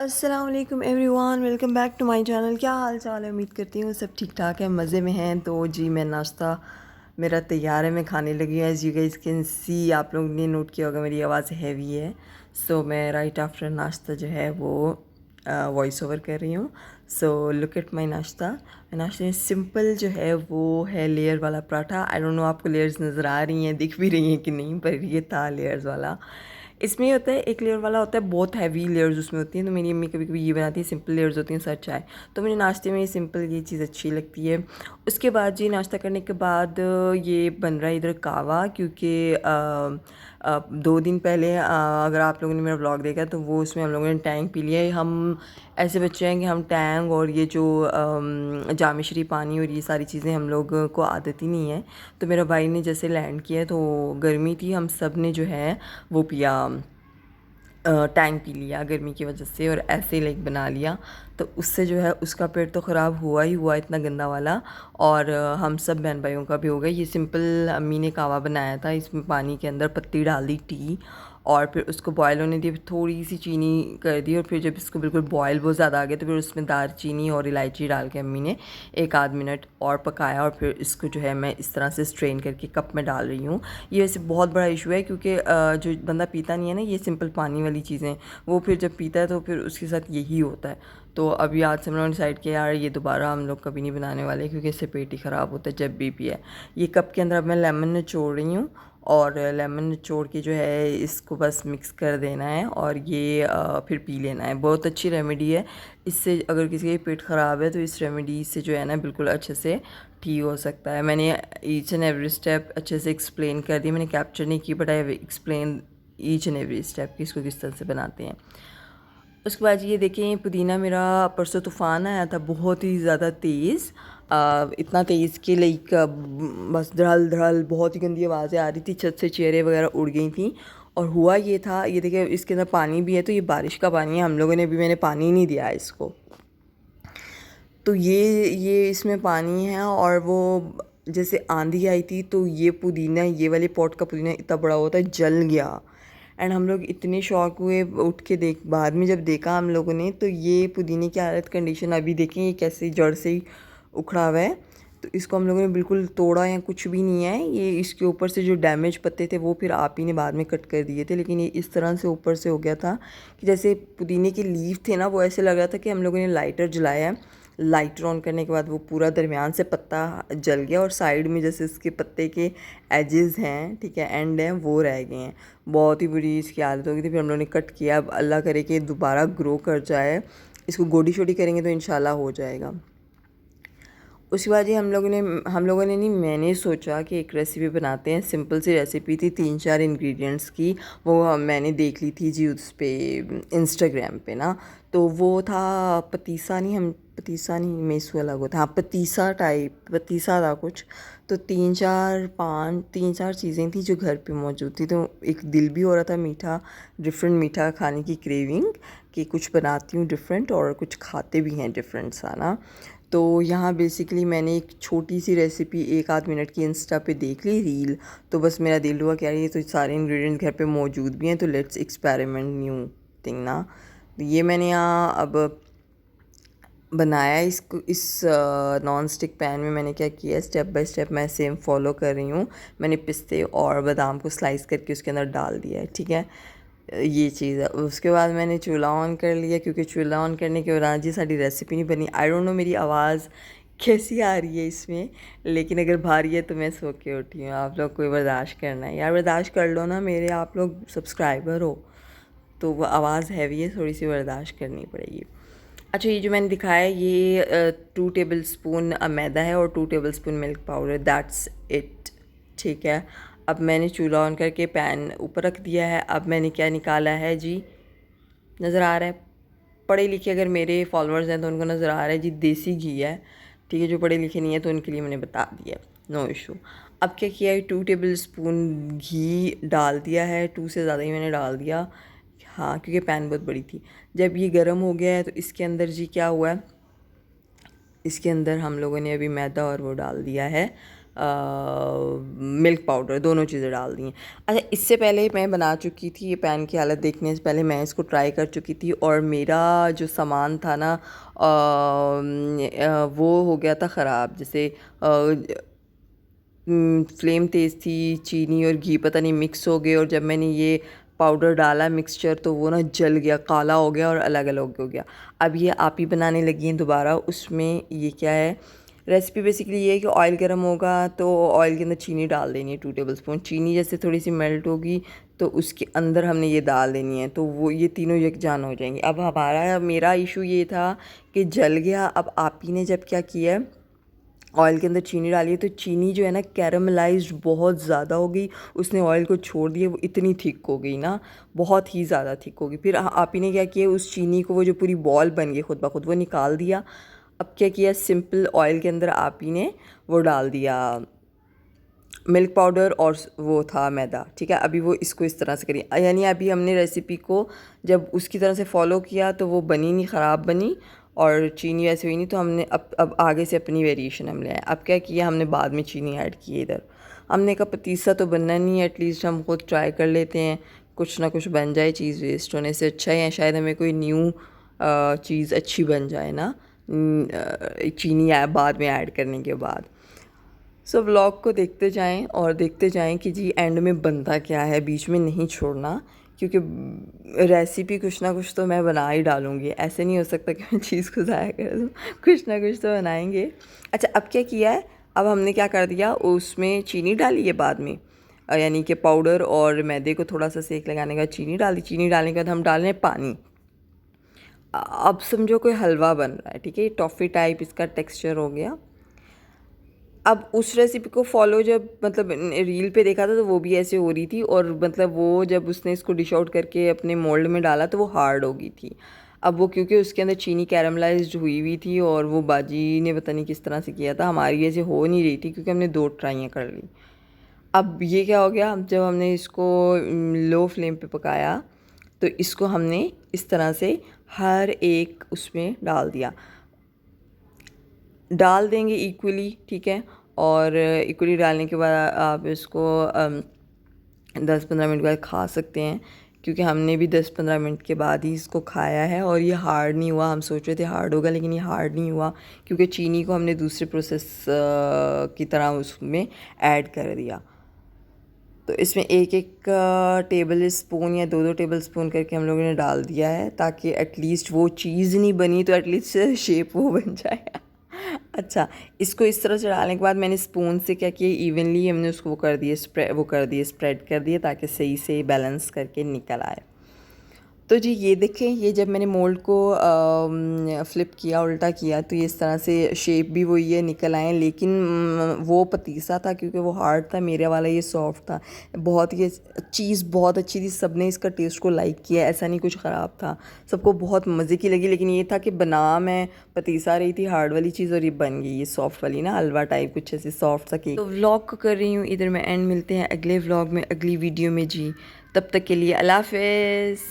अस्सलाम वालेकुम everyone, welcome back to my channel. क्या हाल चाल है? उम्मीद करती हूँ सब ठीक ठाक है, मज़े में हैं। तो जी मैं नाश्ता मेरा तैयार है, मैं खाने लगी हूँ। As you guys can see, आप लोगों ने नोट किया होगा मेरी आवाज़ हैवी है। सो मैं राइट आफ्टर नाश्ता जो है वो वॉइस ओवर कर रही हूँ। सो लुक एट माई नाश्ता। नाश्ते में सिंपल जो है वो है लेयर वाला पराठा। आई डोंट नो आपको लेयर्स नज़र आ रही हैं, दिख भी रही हैं कि नहीं, पर ये था लेयर्स वाला। इसमें ये होता है, एक लेयर वाला होता है, बहुत हैवी लेयर्स उसमें होती हैं। तो मेरी अम्मी कभी कभी ये बनाती है, सिंपल लेयर्स होती हैं, सच है। तो मुझे नाश्ते में ये सिंपल ये चीज़ अच्छी लगती है। उसके बाद जी नाश्ता करने के बाद ये बन रहा है इधर कावा, क्योंकि 2 दिन पहले अगर आप लोगों ने मेरा व्लॉग देखा तो वो उसमें हम लोगों ने टैंक पी लिया है। हम ऐसे बच्चे हैं कि हम टैंक और ये जो जामिश्री पानी और ये सारी चीज़ें हम लोग को आदत ही नहीं है। तो मेरा भाई ने जैसे लैंड किया तो गर्मी थी, हम सब ने जो है वो पिया, टैंक पी लिया गर्मी की वजह से, और ऐसे लाइक बना लिया। तो उससे जो है उसका पेट तो ख़राब हुआ ही हुआ, इतना गंदा वाला। और हम सब बहन भाइयों का भी हो गया। ये सिंपल अम्मी ने कावा बनाया था, इसमें पानी के अंदर पत्ती डाल दी, टी, और फिर उसको बॉयल होने दी, थोड़ी सी चीनी कर दी, और फिर जब इसको बिल्कुल बॉयल बहुत ज़्यादा आ गया तो फिर उसमें दालचीनी और इलायची डाल के अम्मी ने 1 आध मिनट और पकाया, और फिर इसको जो है मैं इस तरह से स्ट्रेन करके कप में डाल रही हूँ। ये वैसे बहुत बड़ा इशू है, क्योंकि जो बंदा पीता नहीं है ना ये सिंपल पानी वाली चीज़ें, वो फिर जब पीता है तो फिर उसके साथ यही होता है। तो अभी आज से हम लोगों ने डिसाइड किया यार ये दोबारा हम लोग कभी नहीं बनाने वाले, क्योंकि इससे पेट ही ख़राब होता है जब भी पिए। ये कप के अंदर अब मैं लेमन निचोड़ रही हूँ, और लेमन निचोड़ के जो है इसको बस मिक्स कर देना है, और ये फिर पी लेना है। बहुत अच्छी रेमेडी है, इससे अगर किसी का पेट ख़राब है तो इस रेमेडी से जो है ना बिल्कुल अच्छे से ठीक हो सकता है। मैंने ईच एंड एवरी स्टेप अच्छे से एक्सप्लेन कर दी, मैंने कैप्चर नहीं की, but I explain each and every step कि इसको किस तरह से बनाते हैं। उसके बाद ये देखें, पुदीना मेरा परसों तूफ़ान आया था, बहुत ही ज़्यादा तेज़, इतना तेज़ कि लाइक बस धड़ल धड़ल बहुत ही गंदी आवाज़ें आ रही थी, छत से चेयरें वगैरह उड़ गई थी। और हुआ ये था, ये देखिए इसके अंदर पानी भी है, तो ये बारिश का पानी है, हम लोगों ने भी, मैंने पानी नहीं दिया है इसको। तो ये इसमें पानी है, और वो जैसे आंधी आई थी तो ये पुदीना, ये वाले पॉट का पुदीना इतना बड़ा होता है, जल गया। एंड हम लोग इतने शॉक हुए उठ के, देख बाद में जब देखा हम लोगों ने, तो ये पुदीने की हालत कंडीशन अभी देखें, ये कैसे जड़ से ही उखड़ा हुआ है। तो इसको हम लोगों ने बिल्कुल तोड़ा या कुछ भी नहीं है, ये इसके ऊपर से जो डैमेज पत्ते थे वो फिर आप ही ने बाद में कट कर दिए थे। लेकिन ये इस तरह से ऊपर से हो गया था कि जैसे पुदीने के लीफ थे ना, वो ऐसे लग रहा था कि हम लोगों ने लाइटर जलाया है, लाइटर ऑन करने के बाद वो पूरा दरमियान से पत्ता जल गया, और साइड में जैसे इसके पत्ते के एजेस हैं, ठीक है, एंड हैं, वो रह गए हैं। बहुत ही बुरी इसकी हालत हो गई थी। फिर हम लोगों ने कट किया। अब अल्लाह करे कि दोबारा ग्रो कर जाए, इसको गोडी शोडी करेंगे तो इंशाल्लाह हो जाएगा। उसके बाद ये हम लोगों ने नहीं, मैंने सोचा कि एक रेसिपी बनाते हैं। सिंपल सी रेसिपी थी, 3-4 इंग्रेडिएंट्स की, वो मैंने देख ली थी जी उस पे, इंस्टाग्राम पे ना। तो वो था पतीसा नहीं, मेसू अलग होता है, हाँ पतीसा टाइप, पतीसा था कुछ। तो 3-4 चीज़ें थी जो घर पे मौजूद थी। तो एक दिल भी हो रहा था मीठा, डिफरेंट मीठा खाने की क्रेविंग, कि कुछ बनाती हूँ डिफरेंट और कुछ खाते भी हैं डिफरेंट सा ना। तो यहाँ बेसिकली मैंने एक छोटी सी रेसिपी 1 आध मिनट की इंस्टा पे देख ली रील। तो बस मेरा दिल हुआ कि यार ये तो सारे इंग्रेडिएंट घर पे मौजूद भी हैं, तो लेट्स एक्सपेरिमेंट न्यू थिंग ना। तो ये मैंने यहाँ अब बनाया। इसको इस नॉन स्टिक पैन में मैंने क्या किया, स्टेप बाय स्टेप मैं सेम फॉलो कर रही हूँ। मैंने पिस्ते और बादाम को स्लाइस करके उसके अंदर डाल दिया है, ठीक है, ये चीज़ है। उसके बाद मैंने चूल्हा ऑन कर लिया, क्योंकि चूल्हा ऑन करने के बाद जी साड़ी रेसिपी नहीं बनी। आई डोंट नो मेरी आवाज़ कैसी आ रही है इसमें, लेकिन अगर भारी है तो मैं सो के उठी हूँ। आप लोग को बर्दाश्त करना है यार, बर्दाश्त कर लो ना, मेरे आप लोग सब्सक्राइबर हो, तो वो आवाज़ हैवी है, थोड़ी सी बर्दाश्त करनी पड़ेगी। अच्छा, ये जो मैंने दिखाया है ये 2 टेबल स्पून मैदा है और 2 table spoon milk powder, that's it, ठीक है। अब मैंने चूल्हा ऑन करके पैन ऊपर रख दिया है। अब मैंने क्या निकाला है जी, नज़र आ रहा है? पढ़े लिखे अगर मेरे फॉलोअर्स हैं तो उनको नज़र आ रहा है जी, देसी घी है, ठीक है। जो पढ़े लिखे नहीं है तो उनके लिए मैंने बता दिया, नो इशू। अब क्या किया है, 2 टेबल स्पून घी डाल दिया है, 2 से ज़्यादा ही मैंने डाल दिया, हाँ, क्योंकि पैन बहुत बड़ी थी। जब ये गर्म हो गया है तो इसके अंदर जी क्या हुआ है, इसके अंदर हम लोगों ने अभी मैदा और वो डाल दिया है, मिल्क पाउडर, दोनों चीज़ें डाल दी हैं। अच्छा, इससे पहले मैं बना चुकी थी, ये पैन की हालत देखने से पहले मैं इसको ट्राई कर चुकी थी और मेरा जो सामान था ना वो हो गया था ख़राब। जैसे फ्लेम तेज़ थी, चीनी और घी पता नहीं मिक्स हो गए, और जब मैंने ये पाउडर डाला मिक्सचर तो वो ना जल गया, काला हो गया और अलग अलग हो गया। अब ये आप ही बनाने लगी हैं दोबारा। उसमें ये क्या है, रेसिपी बेसिकली ये है कि ऑयल गर्म होगा तो ऑयल के अंदर चीनी डाल देनी है 2 टेबलस्पून। चीनी जैसे थोड़ी सी मेल्ट होगी तो उसके अंदर हमने ये डाल देनी है, तो वो ये तीनों यकजान हो जाएंगे। अब मेरा इशू ये था कि जल गया। अब आप ही ने जब क्या किया है, ऑयल के अंदर चीनी डाली है तो चीनी जो है ना कैरमलाइज्ड बहुत ज़्यादा हो गई, उसने ऑयल को छोड़ दिया, वो इतनी थिक हो गई ना, बहुत ही ज़्यादा थिक हो गई। फिर आप ही ने क्या किया, उस चीनी को वो जो पूरी बॉल बन गई खुद ब खुद वो निकाल दिया। अब क्या किया, सिंपल ऑयल के अंदर आप ही ने वो डाल दिया मिल्क पाउडर और वो था मैदा, ठीक है। अभी वो इसको इस तरह से करिए, यानी अभी हमने रेसिपी को जब उसकी तरह से फॉलो किया तो वो बनी नहीं, ख़राब बनी और चीनी वैसे हुई नहीं, तो हमने अब आगे से अपनी वेरिएशन हम ले आए। अब क्या किया, हमने बाद में चीनी ऐड की इधर। हमने कहा पतीसा तो बनना नहीं है, एटलीस्ट हम खुद ट्राई कर लेते हैं, कुछ ना कुछ बन जाए, चीज़ वेस्ट होने से अच्छा है शायद हमें कोई न्यू चीज़ अच्छी बन जाए ना, चीनी बाद में ऐड करने के बाद। सो व्लॉग को देखते जाएं और देखते जाएं कि जी एंड में बनता क्या है, बीच में नहीं छोड़ना, क्योंकि रेसिपी कुछ ना कुछ तो मैं बना ही डालूँगी। ऐसे नहीं हो सकता कि मैं चीज़ को ज़ाया कर दूँ, कुछ ना कुछ तो बनाएंगे। अच्छा, अब क्या किया है, अब हमने क्या कर दिया, उसमें चीनी डाली है बाद में, यानी कि पाउडर और मैदे को थोड़ा सा सेक लगाने का चीनी डाली। चीनी डालने के बाद हम डाल रहे हैं पानी। अब समझो कोई हलवा बन रहा है, ठीक है, टॉफ़ी टाइप इसका टेक्सचर हो गया। अब उस रेसिपी को फॉलो जब मतलब रील पे देखा था तो वो भी ऐसे हो रही थी, और मतलब वो जब उसने इसको डिश आउट करके अपने मोल्ड में डाला तो वो हार्ड हो गई थी। अब वो क्योंकि उसके अंदर चीनी कैरमलाइज्ड हुई हुई थी और वो बाजी ने पता नहीं किस तरह से किया था, हमारी ऐसे हो नहीं रही थी क्योंकि हमने 2 ट्राइयाँ कर ली। अब ये क्या हो गया, जब हमने इसको लो फ्लेम पे पकाया तो इसको हमने इस तरह से हर एक उसमें डाल देंगे इक्वली, ठीक है। और इक्वली डालने के बाद आप इसको 10-15 मिनट बाद खा सकते हैं, क्योंकि हमने भी 10-15 मिनट के बाद ही इसको खाया है और ये हार्ड नहीं हुआ। हम सोच रहे थे हार्ड होगा, लेकिन ये हार्ड नहीं हुआ क्योंकि चीनी को हमने दूसरे प्रोसेस की तरह उसमें ऐड कर दिया। तो इसमें एक एक टेबल स्पून या 2-2 टेबल स्पून करके हम लोगों ने डाल दिया है, ताकि एटलीस्ट वो चीज़ नहीं बनी तो एटलीस्ट शेप वो बन जाए। अच्छा, इसको इस तरह से डालने के बाद मैंने स्पून से क्या किया, इवनली हमने उसको वो कर दिए स्प्रेड कर दिए, ताकि सही से बैलेंस करके निकल आए। तो जी ये देखें, ये जब मैंने मोल्ड को फ़्लिप किया, उल्टा किया, तो ये इस तरह से शेप भी वही है, निकल आए। लेकिन वो पतीसा था क्योंकि वो हार्ड था, मेरे वाला ये सॉफ्ट था। बहुत ही चीज़ बहुत अच्छी थी, सब ने इसका टेस्ट को लाइक किया, ऐसा नहीं कुछ ख़राब था, सबको बहुत मज़े की लगी। लेकिन ये था कि बना मैं पतीसा रही थी हार्ड वाली चीज़ और ये बन गई ये सॉफ्ट वाली ना, हलवा टाइप कुछ ऐसे सॉफ्ट सा केक। तो व्लॉग को कर रही हूँ इधर मैं एंड, मिलते हैं अगले व्लॉग में, अगली वीडियो में जी। तब तक के लिए अल्लाह हाफ़िज़।